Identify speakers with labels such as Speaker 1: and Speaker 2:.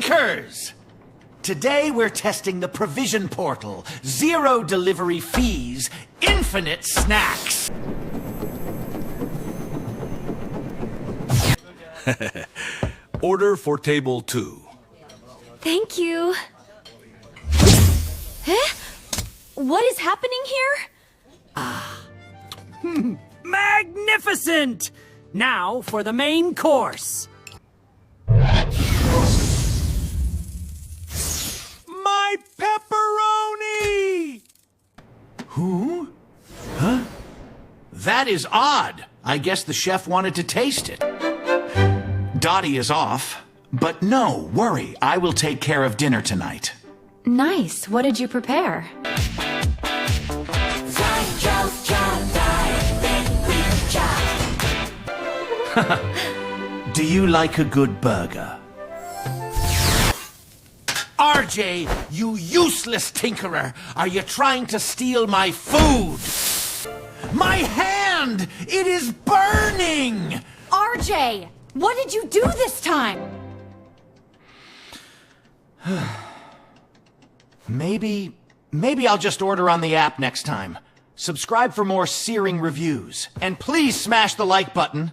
Speaker 1: Bakers! Today we're testing the provision portal. 0 delivery fees, infinite snacks.
Speaker 2: Order for table 2.
Speaker 3: Thank you. Huh? What is happening here?
Speaker 4: Magnificent! Now for the main course.
Speaker 2: My pepperoni!
Speaker 1: Who? Huh? That is odd. I guess the chef wanted to taste it. Dottie is off, but no worry, I will take care of dinner tonight.
Speaker 3: Nice. What did you prepare?
Speaker 1: Do you like a good burger? RJ, you useless tinkerer! Are you trying to steal my food? My hand! It is burning!
Speaker 3: RJ! What did you do this time?
Speaker 1: Maybe I'll just order on the app next time. Subscribe for more searing reviews. And please smash the like button.